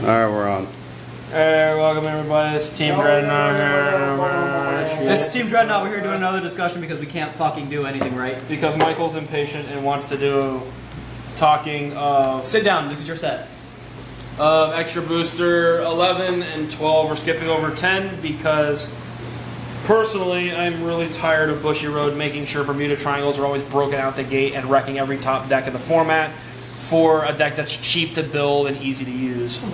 Alright, we're on. Hey, welcome everybody. It's Team Dreadnaught here. This is Team Dreadnaught. We're here doing another discussion because we can't fucking do anything right. Because Michael's impatient and wants to do talking of... Sit down. This is your set. Of Extra Booster 11 and 12. We're skipping over 10 because personally I'm really tired of Bushy Road making sure Bermuda Triangles are always broken out the gate and wrecking every top deck in the format for a deck that's cheap to build and easy to use. I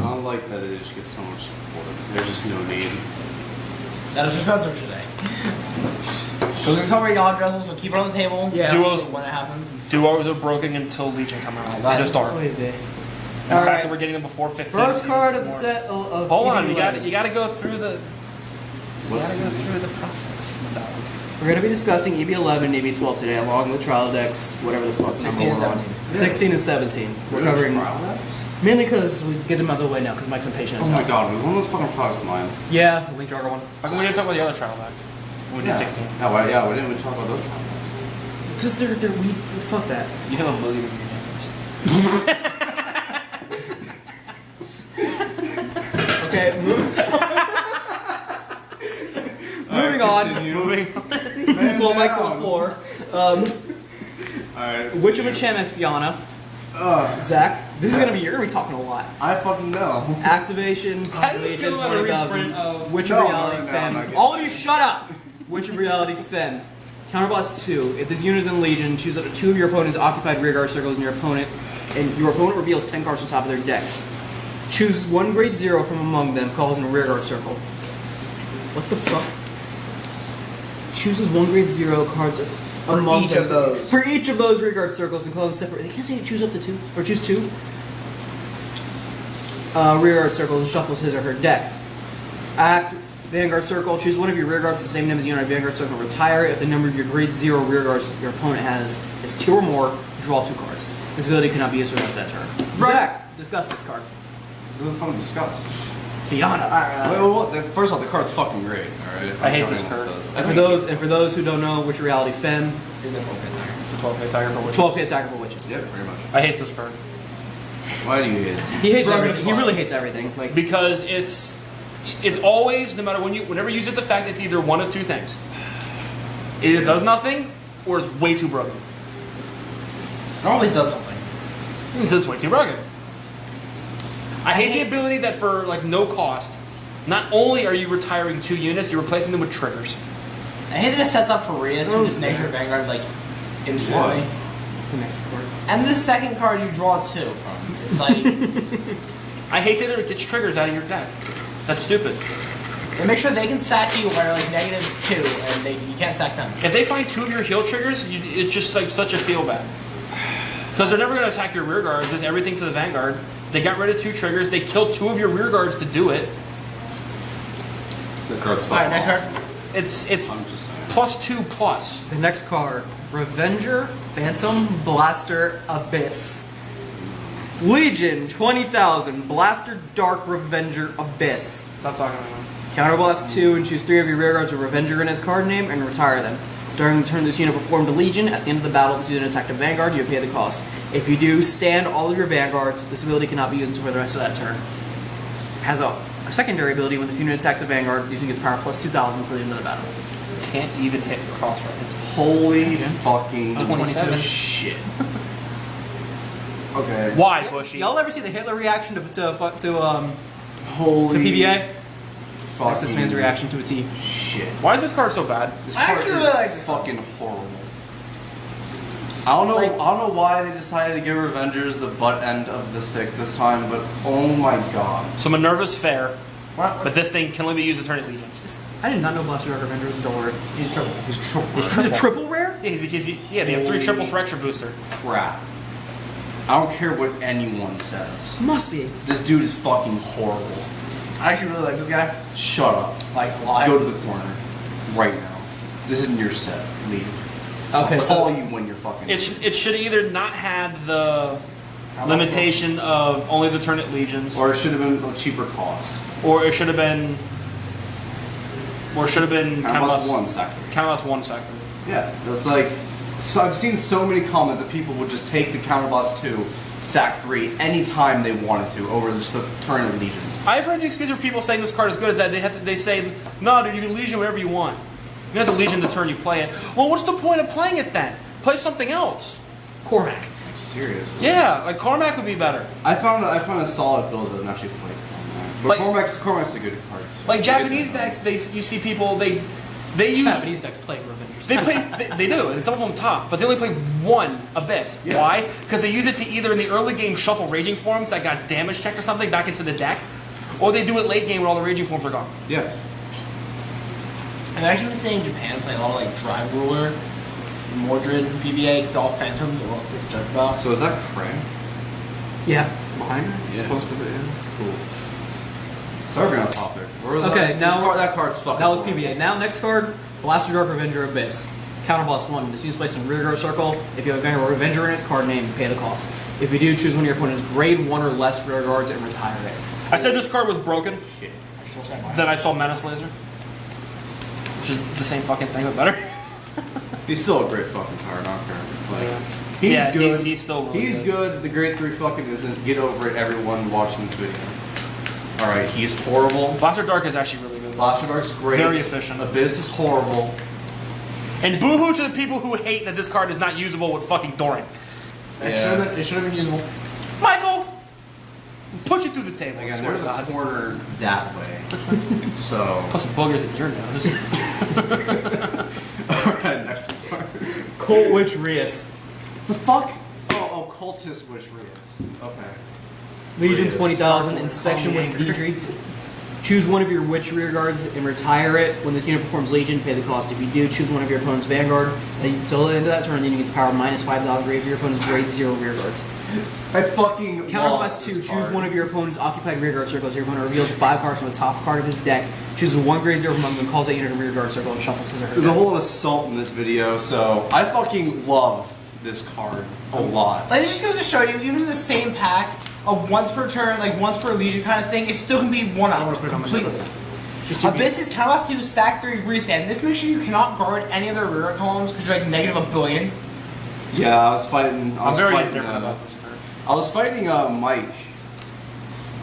don't like that it just gets so much support. There's just no need. That is your Spencer today. So we're going to talk about Yggdrasil, so keep it on the table. Yeah. Duos, when it happens. duos are broken until Legion come out. They just are. And the fact that we're getting them before 15. First card of the set of Hold on, you EB11. got to go through the. You gotta go through the process, my dog. We're going to be discussing EB11 and EB12 today, along with trial decks, whatever the fuck 16 and 17. 16 and 17. We're covering mainly because we get them out of the way now because Mike's impatient. Oh my god, we won those fucking products with mine. Yeah, Link Jogger one. How come we didn't talk about the other trial decks? We did 16. No, yeah, we didn't even talk about those trial decks. Because they're weak. Fuck that. You have a million of your Okay. Moving on. Moving Pull Mike's on the floor. Alright. Witch of Enchantment, Fianna. Zach, this is gonna be you're gonna be talking a lot. I fucking know. Activation, How do you feel about a reprint of Witch No, of Reality, no, no, Fem. I'm not getting All of you, shut up! Witch of Reality, Fem. Counterblast 2. If this unit is in Legion, choose up to 2 of your opponent's occupied rearguard circles, and your opponent reveals 10 cards on top of their deck. Choose 1 grade 0 from among them, calls in a rearguard circle. What the fuck? Chooses 1 grade 0 cards among each them. of those. For each of those rearguard circles and call them separate. They can't say choose up to 2 or choose 2. Rearguard circles and shuffles his or her deck. Act Vanguard Circle. Choose one of your rearguards the same name as the unit of Vanguard Circle. Retire if the number of your grade 0 rearguards your opponent has is 2 or more. Draw 2 cards. This ability cannot be used for the rest of that turn. Zach, discuss this card. This is fucking disgust. Fianna. Well, first of all, the card's fucking great, alright? I hate this card. And for those who don't know, Witch of Reality, Fem Is a 12-pin tiger. It's a 12-pay tiger for witches. 12k attacker for witches. Yep, pretty much. I hate this card. Why do you hate it? He hates Bro, everything. it's He fine. really hates everything. Like Because it's always, no matter whenever you use it, the fact that it's either one of two things. It either does nothing, or it's way too broken. It always does something. It's just way too broken. I hate the ability that for like no cost, not only are you retiring 2 units, you're replacing them with triggers. I hate that it sets up for Rias, who just makes your Vanguard like infinitely. the next card. And this second card you draw 2 from. It's like I hate that it gets triggers out of your deck. That's stupid. they make sure they can sack you when like -2, and you can't sack them. If they find 2 of your heal triggers, it's just like such a feel bad. Because they're never going to attack your rear guards. It's everything to the Vanguard. They got rid of 2 triggers. They killed 2 of your rear guards to do it. The card's fucking Alright, next card. It's I'm just saying. +2+. The next card, Revenger, Phantom, Blaster, Abyss. Legion, 20,000, Blaster, Dark, Revenger, Abyss. Stop talking about me. Counterblast 2 and choose 3 of your rearguards with Revenger in his card name and retire them. During the turn this unit performed a Legion, at the end of the battle, this unit attacked a Vanguard, you pay the cost. If you do, stand all of your Vanguards. This ability cannot be used until for the rest of that turn. Has a secondary ability when this unit attacks a Vanguard, using its power plus 2,000 until the end of the battle. Can't even hit cross reference. Holy fucking 27. shit. Okay. Why, Bushy? Y'all ever see the Hitler reaction to Holy PBA? fucking That's this man's reaction to a T. shit. Why is this card so bad? This I card actually is really like this fucking horrible. I don't know. Like- I don't know why they decided to give Revengers the butt end of the stick this time, but oh my god. So Minerva's fair, but this thing can only be used to turn at Legions. I did not know Blaster, Dark, Revenger was a door. He's triple. He's triple. Is it triple rare? Yeah, they have 3 triples for extra booster. Crap. I don't care what anyone says. Must be. This dude is fucking horrible. I actually really like this guy. Shut up. Like live. Go to the corner right now. This isn't your set. Leave. Okay, I'll so call it's- you when you're fucking. It should either not had the limitation of only the turn at Legions, Or it should have been a cheaper cost. or it should have been, Counterblast 1 sector. Counterblast 1 sector. Yeah, it's like, so I've seen so many comments that people would just take the Counterblast 2 sack 3 anytime they wanted to over just the turn of legions. I've heard the excuse for people saying this card is good is that they say, no, dude, you can legion whatever you want. You don't have to legion the turn you play it. Well, what's the point of playing it then? Play something else. Cormac. Seriously? Yeah, like Cormac would be better. I found a solid build that doesn't actually play Cormac. But Like- Cormac's a good card. Like Japanese decks, you see people they use Japanese deck play Revengers. they do, and some of them top, but they only play one Abyss. Yeah. Why? Because they use it to either in the early game shuffle Raging Forms that got damage checked or something back into the deck, or they do it late game when all the Raging Forms are gone. Yeah. I've actually been seeing Japan play a lot of like Drive Ruler, Mordred, PBA, because all phantoms that work with Judge Box. So is that Cray? Yeah. Behind her? Yeah. Supposed to be. Yeah. Cool. Sorry for on topic. Where was Okay, that? now- that card's fucking That was horrible. PBA. Now, next card, Blaster Dark Revenger Abyss. Counter boss 1. This is placed in rear guard circle. If you have a Revenger in its card name, pay the cost. If you do, choose one of your opponent's grade 1 or less rear guards and retire it. I said this card was broken. Shit. I just said mine. Then I saw Menace Laser, which is the same fucking thing but better. He's still a great fucking card, I don't care. Like, Yeah. he's Yeah, good. he's still really he's good. good. The grade 3 fucking isn't. Get over it, everyone watching this video. Alright, he's horrible. Blaster Dark is actually really good. Blaster Dark's great. Very efficient. Abyss is horrible. And boohoo to the people who hate that this card is not usable with fucking Doran. It should have been usable. Michael! Push it through the table. Again, swear there's to a God. corner that way. So. Plus boogers in your nose. Alright, next card. Colt Witch Rias. The fuck? Oh, Cultist Witch Rias. Okay. Legion Rias. 20,000. Inspection with Deidre. Choose one of your Witch rear guards and retire it. When this unit performs Legion, pay the cost. If you do, choose one of your opponent's Vanguard. Until the end of that turn, the unit gets power minus 5,000 grade for your opponent's grade 0 rear guards. I fucking Counter love Blast 2, this choose card. one of your opponent's occupied rear guard circles. Your opponent reveals 5 cards from the top card of his deck. Chooses one grade 0 from among them, calls that unit a rear guard circle, and shuffles his or her There's a deck. whole assault in this video, so I fucking love this card a lot. Like, it just goes to show you, even in the same pack, a once per turn, like once per Legion kind of thing, it still can be one out completely. Abyss is Counterblast 2, Sack 3, Restand. This makes sure you cannot guard any of their rear columns because you're like negative a billion. Yeah, I was fighting. I'm very indifferent about this card. I was fighting Mike.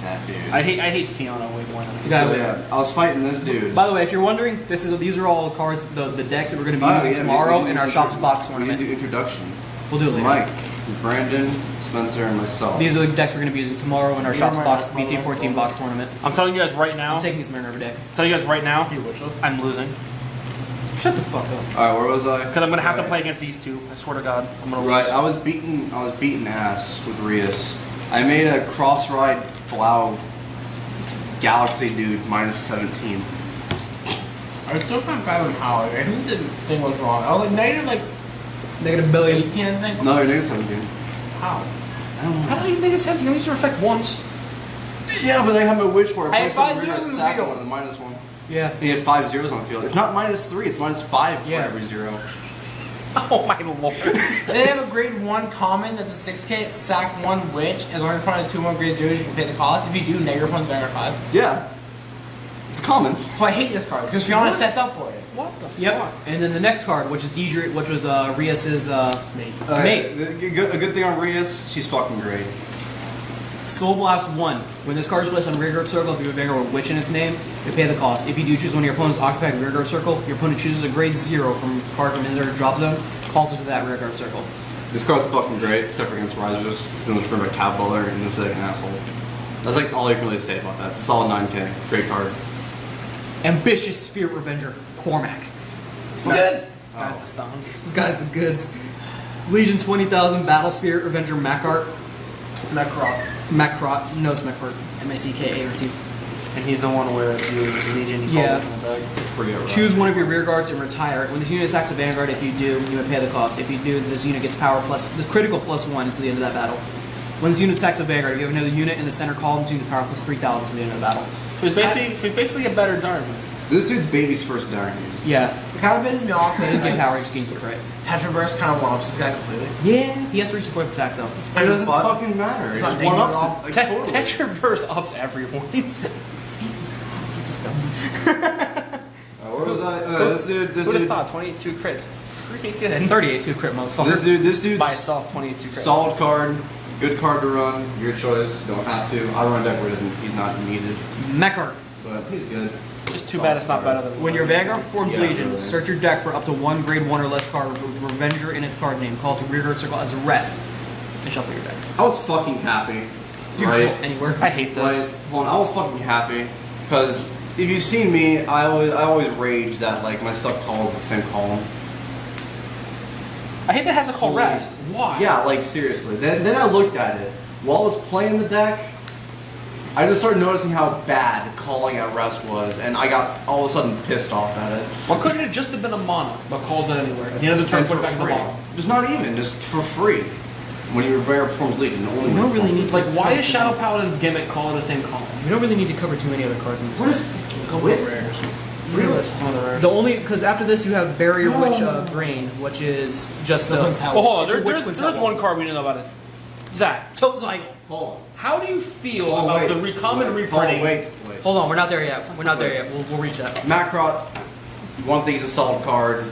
That dude. I hate Fiona way more than I hate. guys- So, yeah, I was fighting this dude. By the way, if you're wondering, these are all the cards, the decks that we're going to be using tomorrow in our Shops Box We need to tournament. do introduction. We'll do it later. Mike, Brandon, Spencer, and myself. These are the decks we're going to be using tomorrow in our Shops Box BT14 box tournament. I'm telling you guys right now. I'm taking these Mariner deck. Tell you guys right now. I'm losing Shut the fuck up. Alright, where was I? because I'm gonna have to play against these two. I swear to God, I'm gonna Right, lose. I was beating ass with Rias. I made a cross ride Blau Galaxy dude minus 17. I still can't fathom how. I think the thing was wrong. I was like negative like Negative billion. 18, I think. No, you're negative 17. How? I don't know. How do you negative 17? At least you effect once. Yeah, but I have my witch for it. I had Plus 5 some zeros weird in the sack field. one and minus 1. Yeah. And he had 5 zeros on the field. It's not minus 3, it's minus 5 for Yeah. every 0. Oh my lord. They have a grade 1 common that's a 6k, it's Sack 1 Witch. As long as your opponent has 2 more grade 0s, you can pay the cost. If you do, negative opponent's Vanguard 5. Yeah. It's common. So I hate this card because Fiona sets up for it. What the Yep. fuck? And then the next card, which is Deidre, which was Rias's mate. Mate. A good thing on Rias, she's fucking great. Soul Blast 1. When this card is placed on rear guard circle, if you have a Vanguard with Witch in its name, you pay the cost. If you do choose one of your opponent's occupied rear guard circle, your opponent chooses a grade 0 from a card from his or her drop zone, calls it to that rear guard circle. This card's fucking great, except for against Risers, because then they're screwed by Cab Butler and it's like an asshole. That's like all you can really say about that. It's a solid 9k. Great card. Ambitious Spirit Revenger, Cormac. Good. Guys, the stones. This guy's the goods. Legion 20,000, Battle Spirit Revenger, Macart. Macrot. No, it's Macart. M-A-C-K-A-R-T. And he's the one where if you Legion, you Yeah. call it from the bag. Forget Risers. Choose one of your rear guards and retire it. When this unit attacks a Vanguard, if you do, you may pay the cost. If you do, this unit gets power plus the critical +1 until the end of that battle. When this unit attacks a Vanguard, if you have another unit in the center column, to the power plus 3,000 to the end of the battle. So he's basically a better Darn. This dude's baby's first Darn. Yeah. It kind of pisses me off He that doesn't get like, power, he just gains a crit. Tetraburst kind of one-ups this guy completely. Yeah. He has to reach before the sack, though. It doesn't Fun. fucking matter. It's It's not just danger one at all. ups. Like, totally. Tetra Burst ups everyone. He's the stuns. Where was I? This Who'd have dude. thought 22 crits? Pretty good. 38 2 crit, motherfucker. This dude. By itself, 22 crits. Solid card. Good card to run. Your choice. Don't have to. I run a deck where he's not needed, Mechart. but he's good. It's too bad it's not better than. When your Vanguard performs Yeah, Legion, really. search your deck for up to one grade 1 or less card with Revenger in its card name. Call it to rearguard circle as a rest, and shuffle your deck. I was fucking happy. You Right? can go anywhere. I hate this. Right. Hold on. I was fucking happy because if you've seen me, I always rage that like my stuff calls the same column. I hate that it has a call rest. Why? Yeah, like seriously. Then I looked at it while I was playing the deck. I just started noticing how bad calling at rest was, and I got all of a sudden pissed off at it. Why couldn't it just have been a mono, but calls it anywhere? At the end of the turn, And put for it back in the free. bottom. Just not even, just for free. When your Vanguard performs Legion, only You don't really need It's like, why does Shadow Paladin's gimmick call it the same column? We don't really need to cover too many other cards in this. What set. is Go with? rares. Really? The only because after this you have Barrier Witch Brain, which is just The a. Quintel. Well, hold on. It's a witch There's quintet one wall. card we didn't know about it. Zach, Totezygle. Hold on. how do you feel Oh, about wait. the recommon Wait. reprinting? Oh, wait. Hold on, we're not there yet. We're not there yet. We'll reach that. Macrot, one thing's a solid card.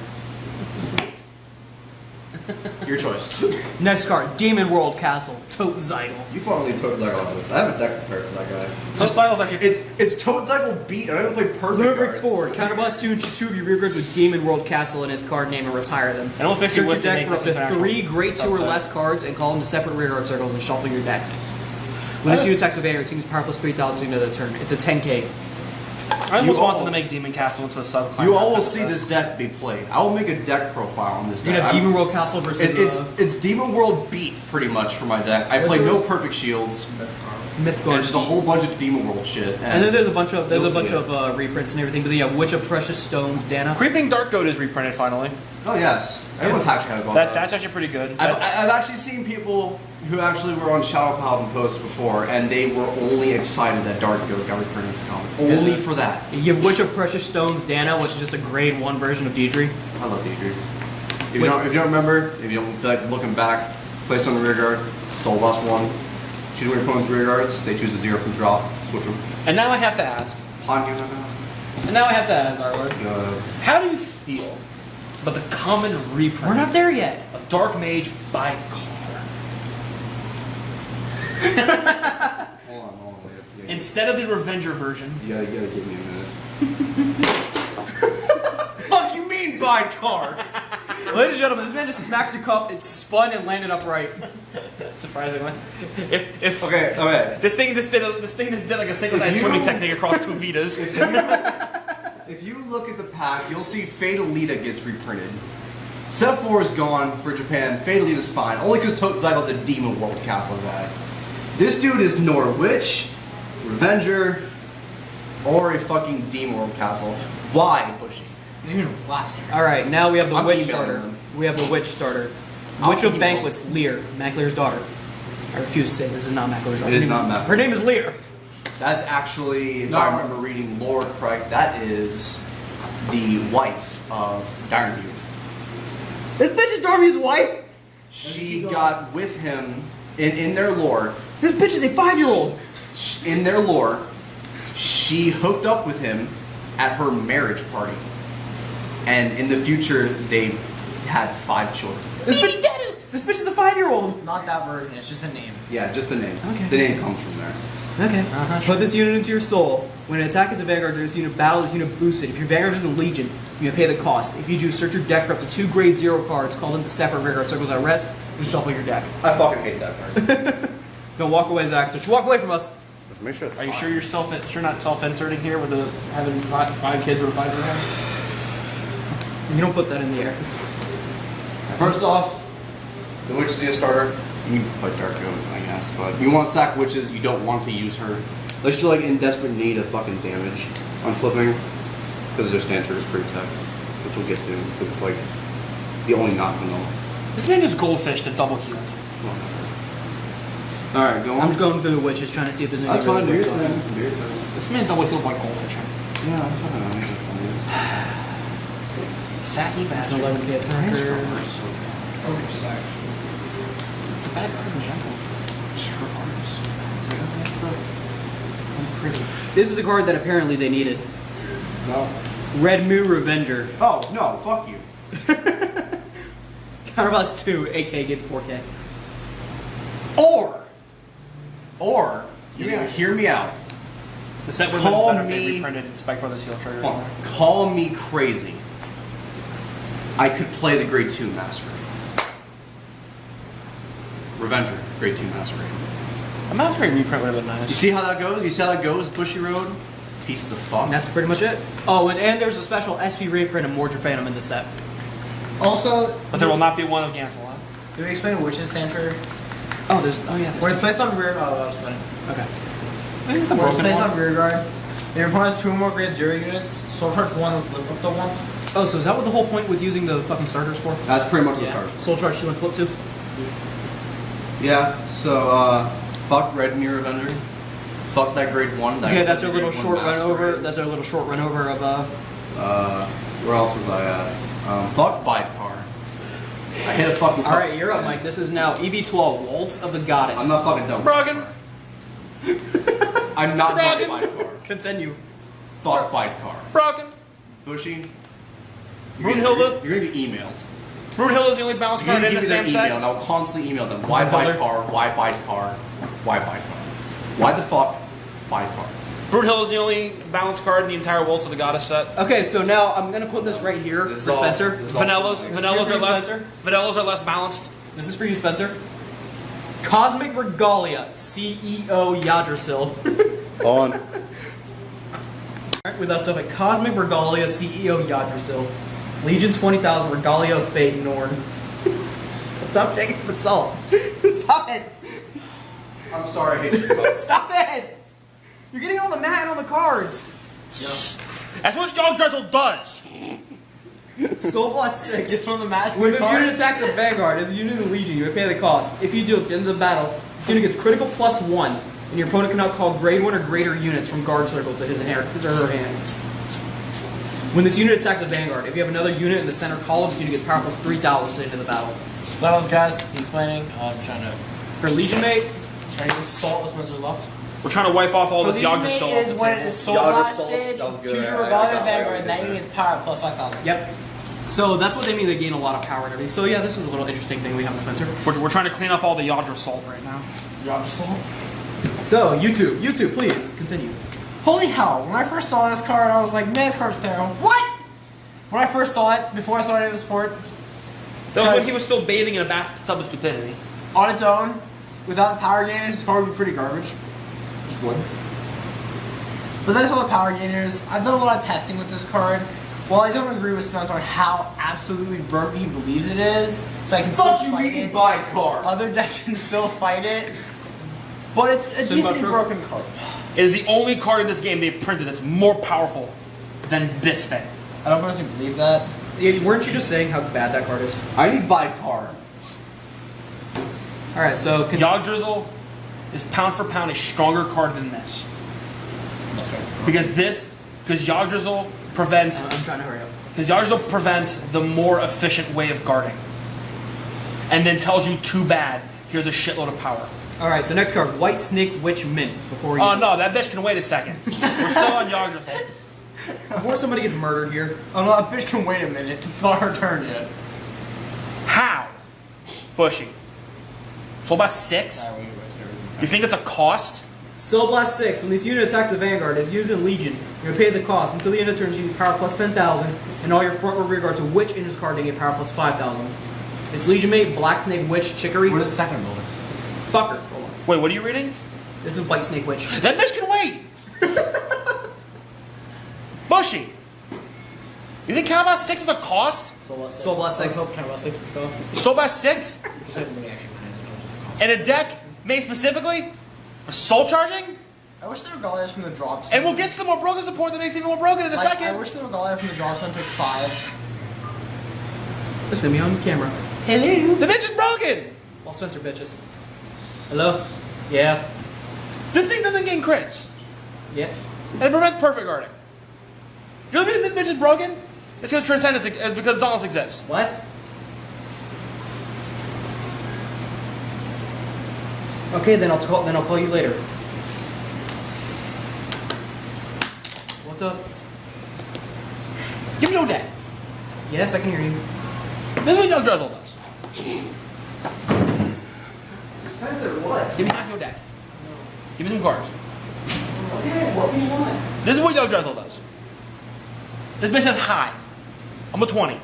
Your choice. Next card, Demon World Castle, Totezygle. You finally Toadzygle out of this. I have a deck prepared for that guy. Those styles actually. It's Toadzygle beat. I don't play perfect Limerick cards. forward, counterblast 2 and choose 2 of your rear guards with Demon World Castle in his card name and retire them. It almost makes Search you your wish they deck make for up this to international 3 grade 2 or subtype. less cards and call them to separate rear guard circles and shuffle your deck. When this unit attacks a Vanguard, it seems power plus 3,000 into the turn. It's a 10k. I almost You want all- them to make Demon Castle into a subclass. You all will see this deck be played. I will make a deck profile on this You're deck. gonna have Demon World Castle versus It's Demon World beat pretty much for my deck. I What's play no yours? perfect shields Mythgard. and just a whole bunch of Demon World shit. And then there's a bunch of You'll see it. reprints and everything. But then you have Witch of Precious Stones, Dana. Creeping Dark Goat is reprinted finally. Oh yes, everyone's actually had about that. That's actually pretty good. I've actually seen people who actually were on Shadow Paladin posts before, and they were only excited that Dark Goat got reprinted to come. Only for that. You have Witch of Precious Stones, Dana, which is just a grade 1 version of Deidre. I love Deidre. If you don't remember, if you don't feel like looking back, placed on the rear guard, soul lost 1. Choose one of your opponent's rear guards. They choose a 0 from drop. Switch them. And now I have to ask. Pawn game now. Arlord. How do you feel about the common reprint We're not there yet. of Dark Mage by card? Hold on, wait. Instead of the Revenger version. You gotta give me a minute. Fuck you mean by card? Ladies and gentlemen, this man just smacked a cup, it spun and landed upright. Surprisingly. If Okay. This thing just did like a synchronized If you- swimming technique across 2 Vitas. If you look at the pack, you'll see Fatalita gets reprinted. Set 4 is gone for Japan. Fatalita's fine, only because Toadzygo's a Demon World Castle guy. This dude is Norwich, Revenger, or a fucking Demon World Castle. Why, Bushy? Even last year. Alright, now we have the I'm Witch emailing starter. them. We have the Witch starter. I'll Witch of email. Banquets, Lear, Mackler's daughter. I refuse to say this is not Mackler's daughter. It is Her name not Mackler. Her name is Lear. That's actually, if No. I remember reading lore correct, that is the wife of Darnview. This bitch is Darby's wife? She got with him in their lore. This bitch is a 5-year-old. In their lore, she hooked up with him at her marriage party, and in the future they had 5 children. This bitch is a 5-year-old. Not that version, it's just a name. Yeah, just the name. Okay. The name comes from there. Okay. Put this unit into your soul. When an attack into Vanguard, this unit battle this unit boosted. If your Vanguard is in Legion, you may pay the cost. If you do, search your deck for up to 2 grade 0 cards, call them to separate Vanguard circles at rest, and shuffle your deck. I fucking hate that card. Don't walk away, Zach. Don't you walk away from us. Make sure it's Are you fine. sure you're not self-inserting here with the having 5 kids with a 5-year-old? You don't put that in the air. First off, the witch is a starter. You can put Dark Goat, I guess, but you want to sack witches, you don't want to use her. Unless you're like in desperate need of fucking damage on flipping, because their stand trigger is pretty tech, which we'll get to, because it's like the only non-vanilla. This man is goldfish to double healed. Alright, go on. I'm just going through the witches, trying to see if there's any. That's fine, do really your great thing. cards. Do your thing. This man double healed by goldfish. Yeah, that's fine. Sacky It's bastard. an 11k attacker. Okay, sorry. It's a bad card in general. I'm pretty. This is a card that apparently they needed. No. Red Moo Revenger. Oh, no, fuck you. Counterblast 2, AK gets 4k. Or, Or, hear me out. The set would have been better if they reprinted in Spike Brothers Heel Trigger. Call me crazy. I could play the Grade 2 Masquerade. Revenger, Grade 2 Masquerade. A Masquerade reprint would have been nice. You see how that goes? You see how that goes, Bushy Road? Pieces of fuck. And that's pretty much it. Oh, and there's a special SP reprint of Mordred Phantom in the set. Also, But there will not be one of Gancelot. do we explain Witch's Stancher? Oh, yeah. Where it's placed on rear. Oh, that was funny. Okay. This is the Where it's broken placed one. on rear guard. Your opponent has 2 more grade 0 units. Soul Charge 1 and flip up to 1. Oh, so is that what the whole point with using the fucking starters for? That's pretty much what the stars. Soul Charge 2 and flip 2? Yeah, so, fuck Red Mirror Avenger. Fuck that Grade 1. Okay, that's our Grade little 1 short run over. Masquerade. That's our little short run over of Where else was I at? Fuck Bidecar. I hit a fucking. All right, you're up, Mike. This is now EB12 Waltz of the Goddess. I'm not fucking done. Brogan. I'm not done with Brogan. Bidecar. Continue. Fuck Bidecar. Brogan. Bushy. Brunhilde. You're gonna get emails. Brunhilde is the only balance You're card gonna in give this me their damn email, set. and I'll constantly email them. Why Color? Bidecar? Why Bidecar? Why Bidecar? Why the fuck Bidecar? Brunhilde is the only balance card in the entire Waltz of the Goddess set. Okay, so now I'm gonna put this right here This is for all- Spencer. this is all- Vanillas are less. Spencer? Vanillas are less balanced. This is for you, Spencer. Cosmic Regalia, CEO Yggdrasil. On. Alright, we left off at Cosmic Regalia, CEO Yggdrasil. Legion 20,000, Regalia of Fate, Norn. Stop shaking the salt. Stop it. I'm sorry. I hate you. Stop it. You're getting on the mat and on the cards. That's what Yggdrasil does. Soul Blast 6. It's from the mask. When this unit attacks a Vanguard, as a unit in Legion, you may pay the cost. If you do, at the end of the battle, this unit gets critical +1, and your opponent cannot call grade 1 or greater units from guard circle to his or her hand. When this unit attacks a Vanguard, if you have another unit in the center column, this unit gets power +3,000 to into the battle. So that was, guys. He's explaining. I'm trying to. For Legion Mate, Trying to salt this Spencer's left. We're trying to wipe off all this Legion Yggdrasil. Mate is when it is soul Yggdrasil, blasted. that was good. Choose your I Regalia got Vanguard, that. and that unit's power +5,000. yep. So that's what they mean, they gain a lot of power and everything. So yeah, this was a little interesting thing we have with Spencer. We're trying to clean off all the Yggdrasil right now. Yggdrasil. So, YouTube, please, continue. Holy hell! When I first saw this card, I was like, man, this card's terrible. What? When I first saw it, before I saw any of the sport, That was when he was still bathing in a bathtub of stupidity. on its own, without the power gainers, this card would be pretty garbage. Just would. But then I saw the power gainers. I've done a lot of testing with this card. While I don't agree with Spencer on how absolutely broken he believes it is, so I can Fuck still you, fight reading it. Bidecar. Other decks can still fight it. But it's a Simba decently True. broken card. It is the only card in this game they've printed that's more powerful than this thing. I don't honestly believe that. Yeah, weren't you just saying how bad that card is? I need Bidecar. Alright, so Yggdrasil is pound for pound a stronger card than this. That's right. Because Yggdrasil prevents I'm trying to hurry up. the more efficient way of guarding. And then tells you, too bad, here's a shitload of power. Alright, so next card, White Snake Witch Mint. Before we Oh no, that bitch can wait a second. We're still on Yggdrasil. Before somebody gets murdered here. Oh no, that bitch can wait a minute. It's not her turn yet. How? Bushy. So about 6? You think it's a cost? Soul Blast 6. When this unit attacks a Vanguard, if used in Legion, you may pay the cost. Until the end of turns, you get power +10,000, and all your front or rear guards, which in this card, they get power +5,000. It's Legion Mate, Black Snake Witch, Chicory. What is the second builder? Fucker. Hold on. Wait, what are you reading? This is White Snake Witch. That bitch can wait! Bushy! You think Count About 6 is a cost? Soul Blast 6. Kind of 6 is cost. So about 6? And a deck made specifically for soul charging? I wish the Regalias from the drops. And we'll get to the more broken support that makes it even more broken in a I second. wish the Regalia from the drops one took 5. This is gonna be on camera. Hello. The bitch is broken! All Spencer bitches. Hello? Yeah. This thing doesn't gain crits. Yeah. And it prevents perfect guarding. You know this bitch is broken? It's because Transcendence, it's because Dauntless exists. What? Okay, then I'll call you later. What's up? Give me your deck. Yes, I can hear you. This is what Yggdrasil does. Spencer, what? Give me half your deck. Give me some cards. Okay, what do you want? This is what Yggdrasil does. This bitch says hi. I'm a 20.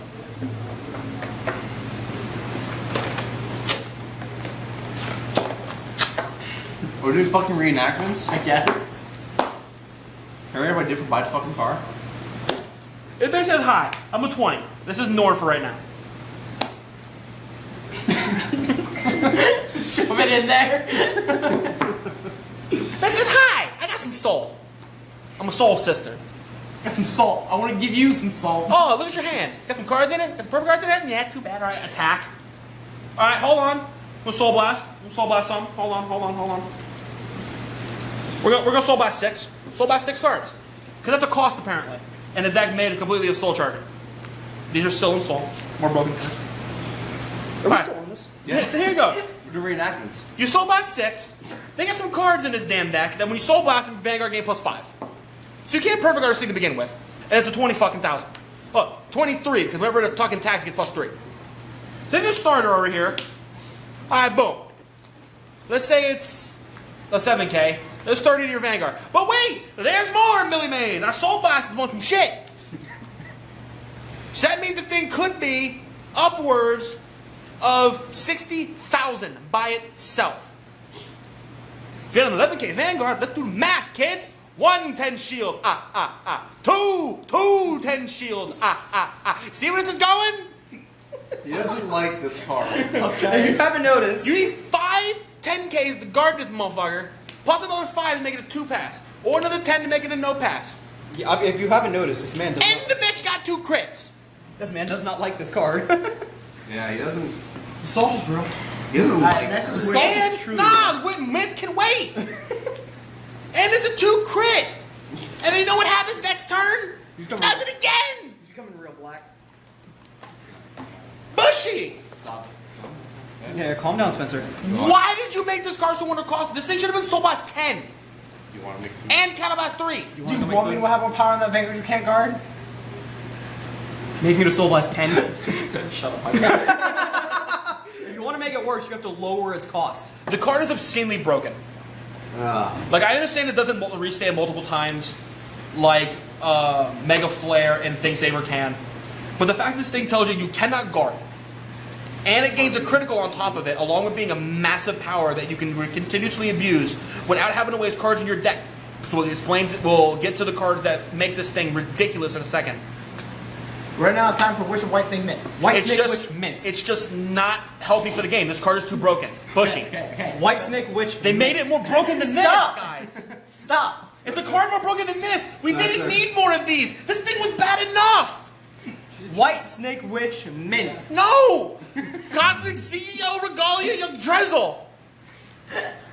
We're doing fucking reenactments? I get it. Can everybody different buy the fucking car? This bitch says hi. I'm a 20. This is Nord for right now. Shove it in there. This is hi. I got some soul. I'm a soul sister. Got some salt. I want to give you some salt. Oh, look at your hand. It's got some cards in it. Got some perfect cards in it. Yeah, too bad. All right, attack. All right, hold on. We'll soul blast. We'll soul blast some. Hold on. We're gonna soul blast 6. Soul blast 6 cards. Because that's a cost apparently. And the deck made it completely of soul charging. These are still in soul. More broken. Are we Right. still on this? So here you go. We're doing reenactments. You soul blast 6. They got some cards in this damn deck that when you soul blast them, Vanguard gain +5. So you can't perfect guard this thing to begin with. And it's a 20 fucking thousand. Look, 23, because whenever the fucking tax gets +3. So if you starter over here, alright, boom. Let's say it's a 7K. There's 30 to your Vanguard. But wait! There's more, Millie Mays! Our soul blast is one from shit! So that means the thing could be upwards of 60,000 by itself. If you have an 11K Vanguard, let's do the math, kids! 1 10 shield, 2 10 shield, See where this is going? He doesn't like this car. If you haven't noticed, You need 5 10Ks to guard this motherfucker, plus another 5 to make it a 2-pass, or another 10 to make it a no-pass. if you haven't noticed, this man And the bitch got 2 crits. does not like this card. Yeah, he doesn't. The salt is real. He doesn't like next this. is Salt And is true. nah, the myth can wait. And it's a 2 crit. And then you know what happens next turn? Does it again. He's becoming real black. Bushy. Stop. Yeah, calm down, Spencer. Why did you make this card so under cost? This thing should have been Soul Blast 10 You want to make food? and Calabash 3. Do you want me to have more power on that Vanguard you can't guard? Making it a Soul Blast 10. Shut up. If you want to make it worse, you have to lower its cost. The card is obscenely broken. Like, I understand it doesn't restand multiple times like Mega Flare and Think Saber can. But the fact this thing tells you cannot guard. And it gains a critical on top of it, along with being a massive power that you can continuously abuse without having to waste cards in your deck. So it explains, we'll get to the cards that make this thing ridiculous in a second. Right now it's time for Wish of White Thing Mint. White It's Snake just, Witch Mint. it's just not healthy for the game. This card is too broken. Bushy. Okay. White Snake Witch. They made it more broken than this, Stop. guys. Stop. It's a card more broken than this. We That's didn't it. need more of these. This thing was bad enough. White Snake Witch Mint. No! Cosmic CEO Regalia Yggdrasil.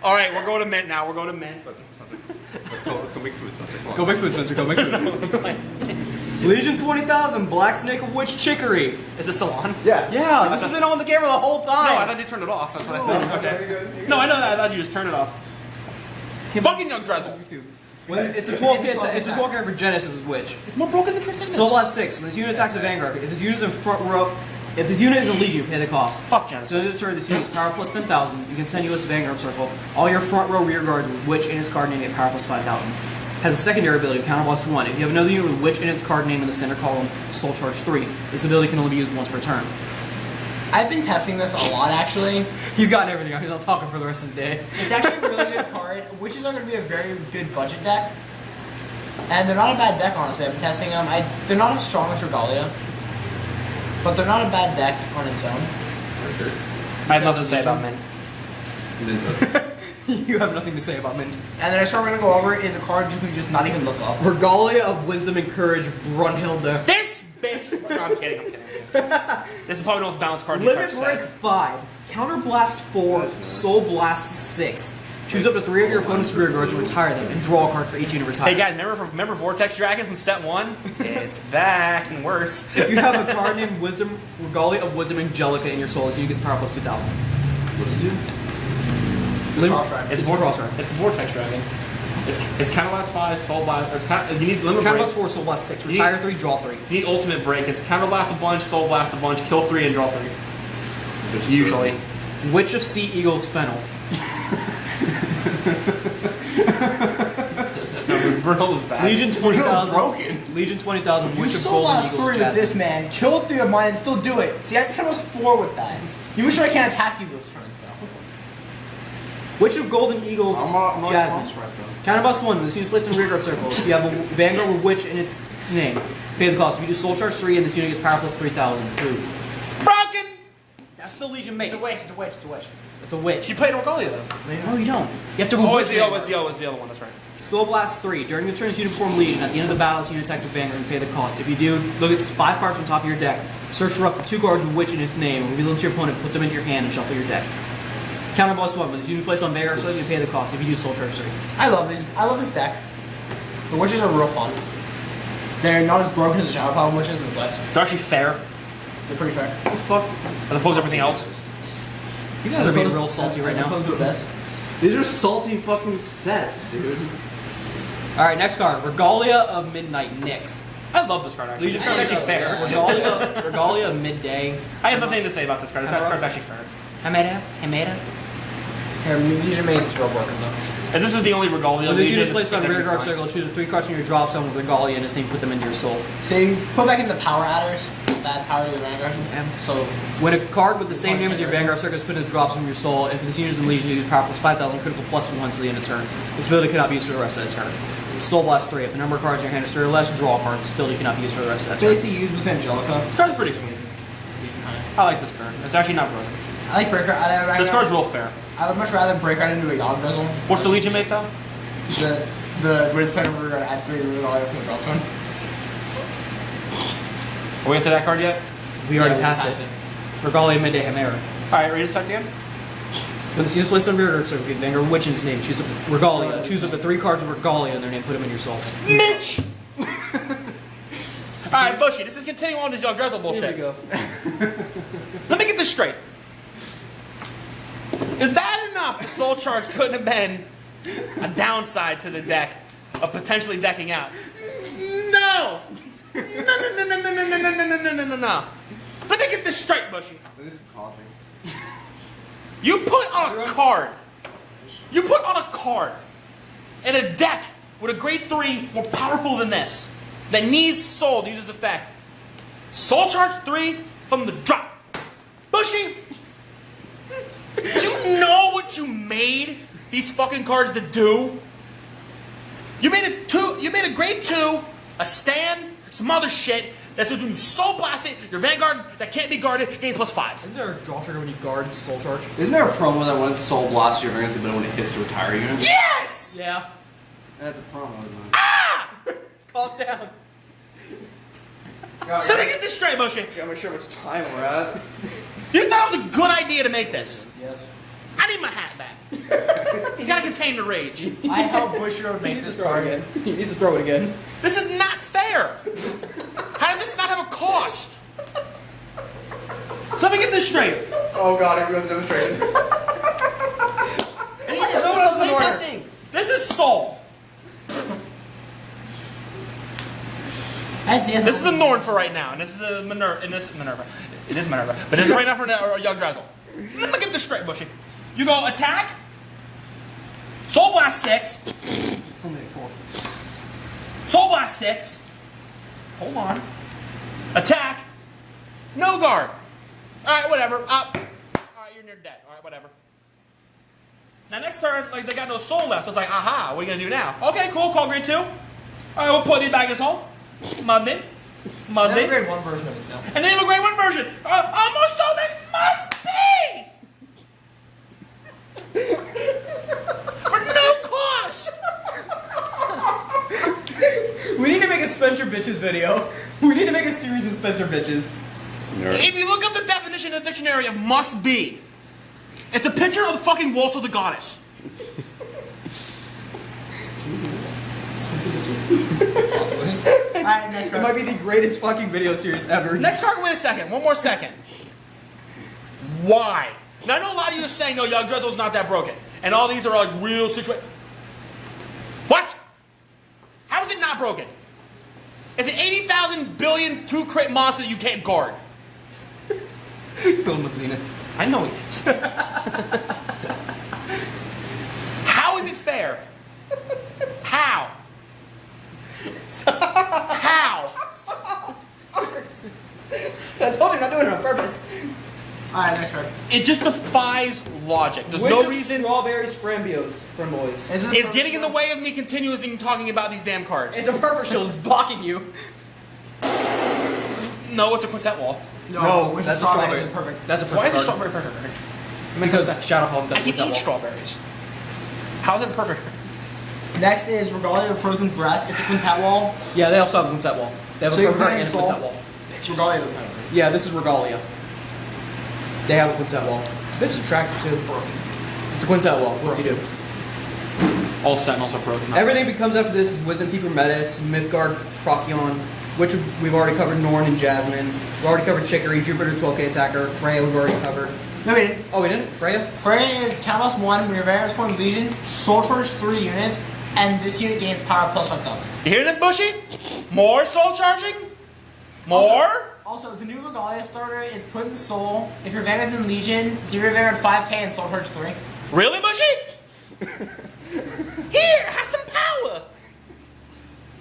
All right, we're going to mint now. We're going to mint. Let's go make food. Go make food, Spencer. Go make food. Legion 20,000. Black Snake Witch Chicory. Is it Salon? Yeah. Yeah, this has been on the camera the whole No, time. I thought you turned it off. That's what I thought. Okay. No, I know that. I thought you just turned it off. Bucking Yggdrasil. Well, it's a 12K. It's a 12K for Genesis Witch. It's more broken than Transcendence. Soul Blast 6. When this unit attacks a Vanguard, if this unit is in front row, if this unit is in Legion, you pay the cost. Fuck Genesis. So this turn, this unit's power plus 10,000. You can send US to Vanguard Circle. All your front row rear guards with Witch in its card name get power plus 5,000. Has a secondary ability, counter plus 1. If you have another unit with Witch in its card name in the center column, Soul Charge 3. This ability can only be used once per turn. I've been testing this a lot actually. He's gotten everything out. He's not talking for the rest of the day. It's actually a really good card. Witches are going to be a very good budget deck. And they're not a bad deck, honestly. I've been testing them. They're not as strong as Regalia. But they're not a bad deck on its own. For sure. I have nothing to say about mint. And then so. You have nothing to say about Mint. And the next card we're going to go over is a card you can just not even look up. Regalia of Wisdom and Courage, Brunhilde. This bitch. No, I'm kidding. This is probably the most balanced card in the entire Limit Break set. 5, Counter Blast 4, Soul Blast 6. Choose up to 3 of your opponent's rear guards to retire them, and draw a card for each unit retired. Hey guys, remember Vortex Dragon from set 1? It's back and worse. If you have a card named Wisdom, Regalia of Wisdom Angelica in your soul, this unit gets power plus 2,000. What's it do? Cross Dragon. It's a Vortex Dragon. It's Counterblast 5, Soul Blast. You need Limit Counter Break. Blast 4, Soul Blast 6. Retire 3, draw 3. You need Ultimate Break. It's Counterblast a bunch, Soul Blast a bunch, kill 3, and draw 3. Usually. Witch of Sea Eagles Fennel. Brunel is bad. Legion 20,000. broken. Legion 20,000. You Witch of still Golden lost Eagles 3 with Jasmine. this, man. Kill 3 of mine and still do it. See, I just almost 4 with that. You make sure I can't attack you those turns, though. Witch of Golden Eagles I'm Jasmine. Counterboss 1. When this unit is placed in a rearguard circle, if you have a Vanguard with Witch in its name, pay the cost. If you do Soul Charge 3 and this unit gets power plus 3,000. Ooh. Broken! That's the Legion mate. It's a witch, it's a witch, it's a witch. It's a witch. You played Regalia though. No, you don't. You have to have a Oh, witch it's the other one, that's right. Soul Blast 3. During the turn this unit form Legion, at the end of the battle, this unit attack with Vanguard and pay the cost. If you do, look at 5 cards from the top of your deck, search for up to 2 cards with Witch in its name, reveal them to your opponent, put them into your hand, and shuffle your deck. Counterboss 1. When this unit placed on Vanguard, so you pay the cost. If you do Soul Charge 3. I love these. I love this deck. The witches are real fun. They're not as broken as the Shadow Power witches and such. They're actually fair, They're pretty fair. What the fuck? as opposed to everything else. You guys are being real salty right As now. opposed to Abyss. These are salty fucking sets, dude. Alright, next card. Regalia of Midnight Nyx. I love this card actually. Legion This card's actually fair. Regalia of Midday. I have nothing to say about this card. This card's actually fair. Hameda. Here, Legion Maid's real broken, though. And this is the only Regalia When this Legion unit is placed on that's rearguard fine. circle, choose 3 cards from your drop zone with Regalia and its name, put them into your soul. So you put back in the power adders, that power to your Vanguard. So, When a card with the same name as your Vanguard circle is put in the drop zone of your soul, if this unit is in Legion, you use power plus 5,000, critical plus 1 to the end of turn. This ability cannot be used for the rest of the turn. Soul Blast 3. If the number of cards in your hand is 3 or less, draw a card. This ability cannot be used for the rest of that turn. basically used with Angelica. This card's pretty sweet. I like this card. It's actually not broken. I like Breaker. This card's real fair. I would much rather break out into a Yggdrasil. What's the Legion mate though? The Wraith Planet Rearguard at 3 Regalia from the drop zone. Are we up to that card yet? We already Yeah, we passed it. Regalia Midday Hamera. Alright, read this effect again. When this unit is placed on rearguard circle, if you have Vanguard Witch in its name, choose up Regalia. Choose up to 3 cards with Regalia in their name, put them in your soul. Mitch! Alright, Bushy, this is continuing on this Yggdrasil bullshit. Here we go. Let me get this straight. Is that enough? The Soul Charge couldn't have been a downside to the deck of potentially decking out. No! No. Let me get this straight, Bushy. That is some coffee. You put on a card. You put on a card in a deck with a grade 3 more powerful than this that needs soul to use this effect. Soul Charge 3 from the drop. Bushy, do you know what you made these fucking cards to do? You made a grade 2, a stand, some other shit that's when you soul blast it, your Vanguard that can't be guarded, gain plus 5. Isn't there a draw trigger when you guard Soul Charge? Isn't there a promo that when it's Soul Blast your Vanguard, but when it hits to retire you? Yes! Yeah. That's a promo, isn't it? Ah! Calm down. So to get this straight, Bushy, Gotta make sure how much time we're at. you thought it was a good idea to make this. Yes. I need my hat back. He's gotta contain the rage. I helped Bushiroad make this card. He needs to throw it again. This is not fair. How does this not have a cost? So let me get this straight. Oh god, here we go with the demonstration. This is Soul. This is a Norn for right now, and this is a Minerva. It is Minerva, but this is right now for Yggdrasil. Let me get this straight, Bushy. You go attack. Soul Blast 6. It's only 4. Soul Blast 6. Hold on. Attack. No guard. Alright, whatever. Up. Alright, you're near dead. Alright, whatever. Now next turn, like they got no soul left, so it's like, aha, what are you gonna do now? Okay, cool, call grade 2. Alright, we'll put it back in his home. Monday. They have a grade 1 version of it now. And then you have a grade 1 version. Almost so it must be! For no cost! We need to make a Spencer Bitches video. We need to make a series of Spencer Bitches. If you look up the definition in the dictionary of must be, it's a picture of the fucking waltz of the goddess. Alright, next It card. might be the greatest fucking video series ever. Next card, wait a second. One more second. Why? Now, I know a lot of you are saying, no, Yggdrasil's not that broken. And all these are like real situations. What? How is it not broken? It's an 80,000 billion 2 crit monster you can't guard. Still in Zenith. I know it is. How is it fair? How? doing it on purpose. Alright, next card. It just defies logic. There's Which no of reason. Strawberries, Framboys, Framboys. It's getting in the way of me continuously talking about these damn cards. It's a perfect shield. It's blocking you. No, it's a quintet wall. No, which that's a strawberry strawberry. is perfect. That's a perfect Why is it card. strawberry perfect? Because Shadow Pawn's got I a can quintet eat wall. strawberries. How is it perfect? Next is Regalia of Frozen Breath. It's a quintet wall. Yeah, they also have a quintet wall. They have So a you're perfect card playing and a Soul? quintet wall. Regalia doesn't have it. Yeah, this is Regalia. They have a quintet wall. Bitch attractive too. It's a quintet wall. What do you do? All sentinels are broken. Everything that comes after this is Wisdom Keeper Metis, Mythgard, Procyon, which we've already covered Norn and Jasmine. We've already covered Chicory, Jupiter 12k attacker, Freya we've already covered. No, we didn't. Oh, we didn't? Freya? Freya is Countess 1 when your Variance forms Legion, Soul Charge 3 units, and this unit gains power plus 5,000. You hear this, Bushy? More soul charging? More? Also, the new Regalia starter is put in Soul. If your Vanguard's in Legion, give your Vanguard 5k and Soul Charge 3. Really, Bushy? Here, have some power.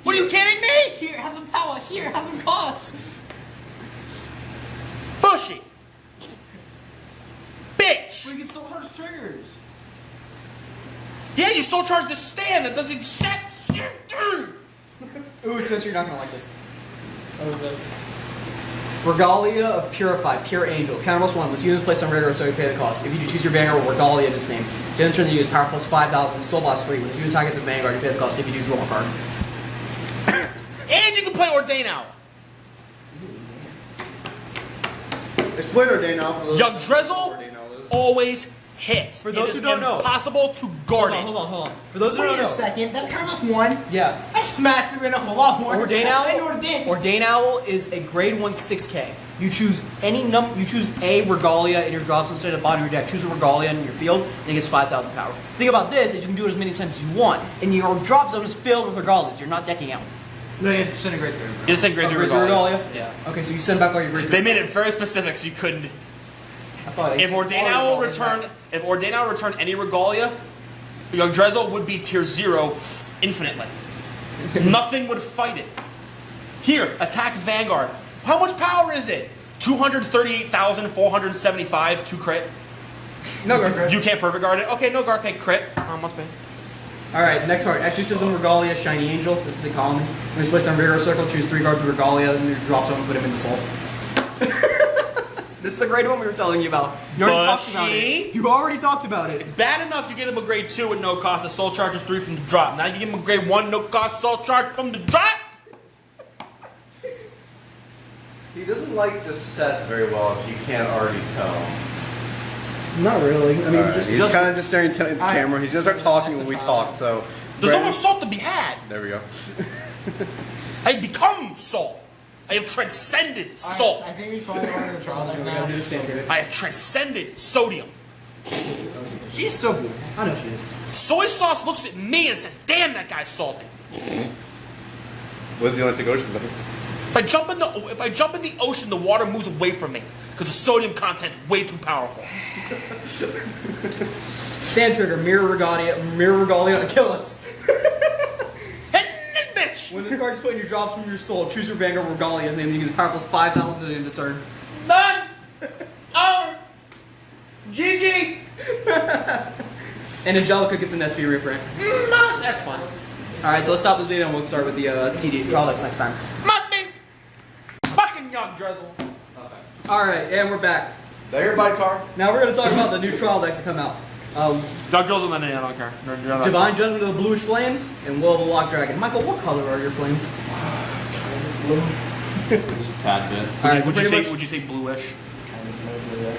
What are you kidding me? Here, have some power. Here, have some cost. Bushy. Bitch. We can Soul Charge triggers. Yeah, you soul charge the stand that does exact shit, dude. Ooh, since you're not gonna like this. What is this? Regalia of Purify, Pure Angel. Counterblast 1. This unit is placed on radar, so you pay the cost. If you choose your Vanguard with Regalia in its name, then turn the use power plus 5,000, Soul Blast 3. When this unit targets a Vanguard, you pay the cost. If you do, draw a card. And you can play Ordain Owl. Explain Ordain now for those. Yggdrasil always hits. For those it is who don't know. impossible to guard it. Hold on. For those who Wait don't a know. second. That's Countess 1. Yeah. I smashed the a lot more. Ordain Owl. I know Ordain. Ordain Owl is a grade 1 6k. You choose any You choose a Regalia in your drops instead of the bottom of your deck. Choose a Regalia in your field, and it gets 5,000 power. The thing about this is you can do it as many times as you want, and your drop zone is filled with Regalias. You're not decking out. No, you have to send a grade 3. You said grade 3 Grade 3 Regalia. Regalia? Yeah. Okay, so you send back all your grade 3. They made it very specific so you couldn't. I thought If Ordain Owl return any Regalia, Yggdrasil would be tier 0 infinitely. Nothing would fight it. Here, attack Vanguard. How much power is it? 238,475 to crit. No guard. You can't perfect guard it. Okay, no guard pay crit. Must be. Alright, next card. Exorcism Regalia, Shiny Angel. This is the common. When it's placed on radar circle, choose 3 cards with Regalia, and your drop zone and put him in the soul. This is the grade 1 we were telling you about. You already talked about it. You already talked about it. It's bad enough you get him a grade 2 with no cost. A soul charge is 3 from the drop. Now you give him a grade 1 no cost soul charge from the drop. He doesn't like the set very well, if you can't already tell. Not really. I mean, Alright, he's kind of just staring at the camera. He's gonna start talking when we talk. So There's no more salt to be had. there we go. I have become salt. I have transcended salt. I think we probably go into the trial next now. I have transcended sodium. She is so blue. I know she is. Soy sauce looks at me and says, "Damn, that guy's salty." What's the Atlantic Ocean? If I jump in the ocean, the water moves away from me because the sodium content's way too powerful. Stand trigger, Mirror Regalia, Achilles. Head in this bitch. When this card is put in your drops from your soul, choose your Vanguard Regalia's name and you get power plus 5,000 at the end of turn. Done. Oh. GG. And Angelica gets an SP reprint. That's fine. Alright, so let's stop this video and we'll start with the TD trial decks next time. Must be. Fucking Yggdrasil. Alright, and we're back. Is that your bike car? Now we're going to talk about the new trial decks that come out. Yggdrasil's not in. I don't care. Divine Judgment of the Bluish Flames and Will of the Lock Dragon. Michael, what color are your flames? Just a tad bit. Alright, so Would pretty much, you say bluish?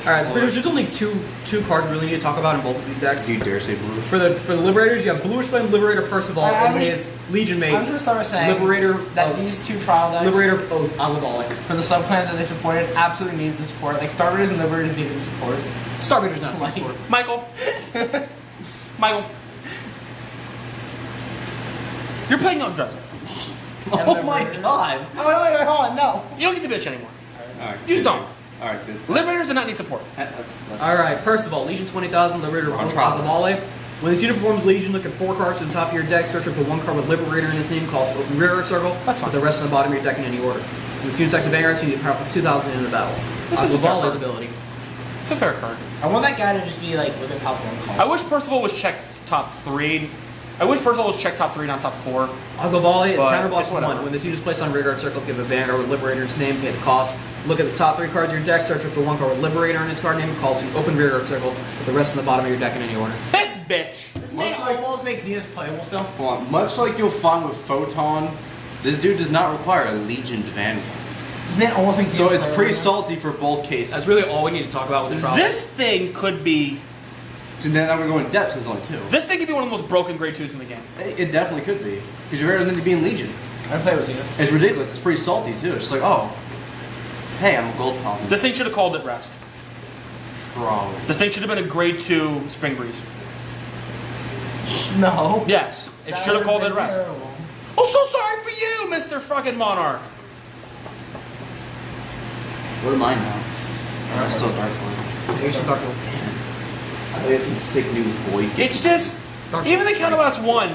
alright, so pretty much there's only two cards we really need to talk about in both of these decks. Do you dare say blue? For the Liberators, you have Bluish Flame Liberator Percival and his Legion Mate. I'm just gonna start by saying Liberator that these two trial decks Liberator of Alibali. for the subclans that they supported absolutely needed the support. Like Starbaters and Liberators needed the support. Starbators not Like- support. Michael. Michael. You're playing Yggdrasil. Oh my god! Oh, wait, hold on, no. You don't get the bitch anymore. Alright. You just don't. Alright, good. Liberators do not need support. That's Alright, Percival, Legion 20,000, Liberator On of trial. Alibali. When this unit performs Legion, look at 4 cards to the top of your deck, search up for 1 card with Liberator in this name called to open rear circle. That's fine. With the rest on the bottom of your deck in any order. When this unit attacks a Vanguard, you need power plus 2,000 in the battle. This is a fair Volley's card. ability. It's a fair card. I want that guy to just be like with the top one call. I wish Percival was checked top 3. I wish Percival was checked top 3, not top 4. I'll volley is But counterblast it's whatever. 1. When this unit is placed on rearguard circle, give a Vanguard with Liberator's name, pay the cost. Look at the top 3 cards of your deck, search up the 1 card with Liberator in its card name, call to open rearguard circle, with the rest on the bottom of your deck in any order. This bitch! This may almost make Zenith playable still. Hold on. Much like you'll find with Photon, this dude does not require a Legion to Vanguard. This man almost makes So Zenith it's playable. pretty salty for both cases. That's really all we need to talk about with the trial. This thing could be... So then I'm going to go in depth, there's only 2. This thing could be one of the most broken grade 2s in the game. It definitely could be. Because you're better than to be in Legion. I play with Zenith. It's ridiculous. It's pretty salty, too. It's just like, oh, hey, I'm a gold paladin. This thing should have called it rest. Probably. This thing should have been a grade 2 Spring Breeze. No. Yes, it That should have would've called it been rest. terrible. Oh, so sorry for you, Mr. fucking Monarch. What am I now? I'm still Dark Lord. Here's some Dark Lord. I think it's some sick new void. It's just, even the counterblast 1,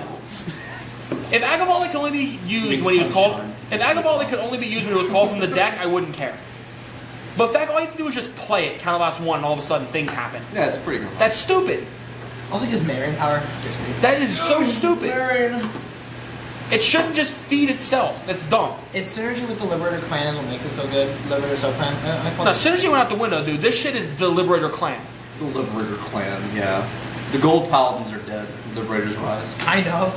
if Agavali could only be used when he was called, if Agavali could only be used when he was called from the deck, I wouldn't care. But if that, all you have to do is just play it, counterblast 1, and all of a sudden things happen. Yeah, it's pretty good. That's stupid. Also gives Marion power. That is so stupid. Marion. It shouldn't just feed itself. That's dumb. Its synergy with the Liberator clan is what makes it so good. Liberator sub-clan. I call Now, it. synergy went out the window, dude. This shit is the Liberator clan. The Liberator clan, yeah. The gold paladins are dead. Liberators rise. Kind of.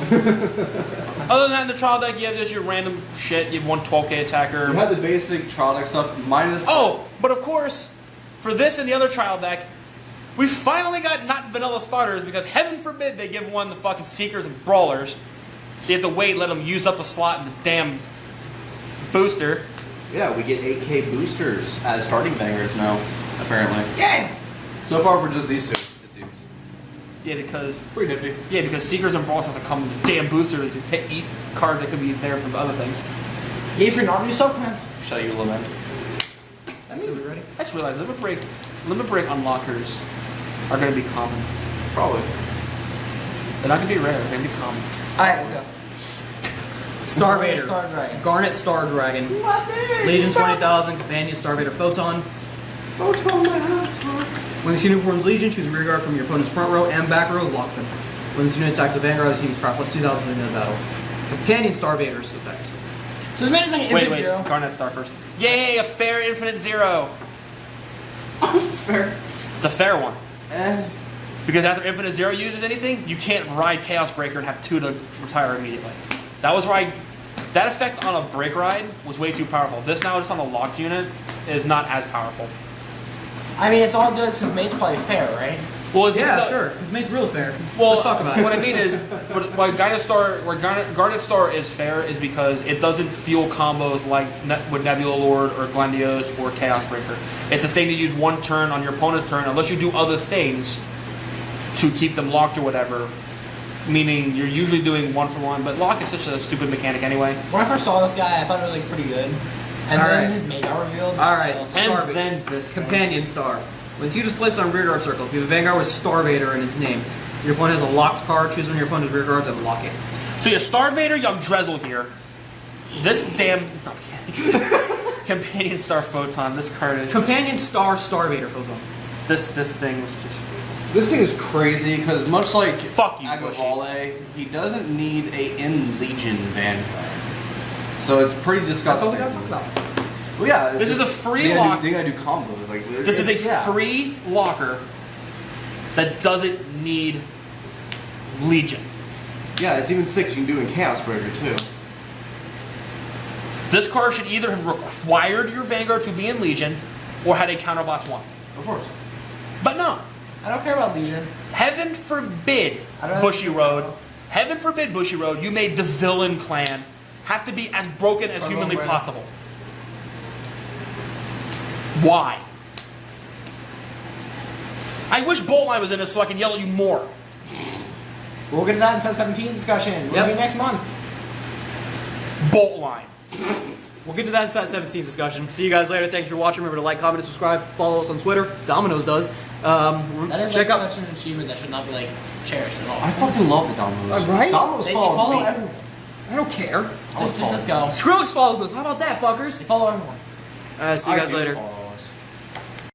Other than that, in the trial deck, you have just your random shit. You have one 12k attacker. You had the basic trial deck stuff minus. Oh, but of course, for this and the other trial deck, we finally got not vanilla starters because heaven forbid they give one the fucking Seekers and Brawlers. You have to wait, let them use up a slot in the damn booster. Yeah, we get 8k boosters as starting vanguards now, apparently. Yay! So far for just these 2, it seems. Yeah, because Pretty nifty. because Seekers and Brawlers have to come with damn boosters to eat cards that could be there from other things. Yay for non-new sub-clans. Shall you lament? I just realized limit break unlockers are going to be common. Probably. They're not going to be rare. They're going to be common. Alright, so. Star Vader. Star Dragon. Garnet Star Dragon. Legion 20,000, Companion Star Vader Photon. Photon, my avatar. When this unit forms Legion, choose a rear guard from your opponent's front row and back row, lock them. When this unit attacks with Vanguard, this unit's power plus 2,000 in the battle. Companion Star Vader's effect. So this man is like an Wait, infinite zero. Garnet Star first. Yay, a fair infinite zero. Fair. It's a fair one. Eh. Because after infinite zero uses anything, you can't ride Chaos Breaker and have 2 to retire immediately. That was why that effect on a break ride was way too powerful. This now just on a locked unit is not as powerful. I mean, it's all good since mate's probably fair, right? Well, it's Yeah, the- sure. His mate's real fair. Well, Let's talk about it. What I mean is, why Garnet Star is fair is because it doesn't fuel combos like with Nebula Lord or Glendios or Chaos Breaker. It's a thing to use one turn on your opponent's turn, unless you do other things to keep them locked or whatever. Meaning you're usually doing 1-for-1, but lock is such a stupid mechanic anyway. When I first saw this guy, I thought it was like pretty good. And All then right. his mate got revealed. Alright, And Star Vader. then this Companion Star. When this unit is placed on rear guard circle, if you have a Vanguard with Star Vader in its name, your opponent has a locked card, choose one of your opponent's rear guards and lock it. So you have Star Vader, Yggdrasil here. This damn Companion Star Photon. This card is Companion Star Vader Photon. this thing was just This thing is crazy because much like Fuck you, Bushy. Agavale, he doesn't need a in Legion vanguard. So it's pretty That's disgusting. all we gotta talk about. Well, yeah, This is a free they lock. They gotta do combos. Like This is a yeah. free locker that doesn't need Legion. Yeah, it's even sick. You can do it in Chaos Breaker too. This card should either have required your Vanguard to be in Legion or had a counterblast 1. Of course. But no. I don't care about Legion. Heaven forbid, I don't Bushy think Road. it's Heaven forbid, Bushy Road, you made the villain clan have to be as broken as Or humanly Lone possible. Why? I wish Bolt Line was in this so I can yell at you more. We'll get to that in set 17 discussion. We'll Yep. be next month. Bolt Line. We'll get to that in Set 17 discussion. See you guys later. Thank you for watching. Remember to like, comment, and subscribe. Follow us on Twitter. Domino's does. That is check like out. such an achievement that should not be like cherished at all. I fucking love the Domino's. Right? Domino's They follow follow me. everyone. I don't care. Just let's go. Skrillex follows us. How about that, fuckers? They follow everyone. See you I guys do later. follow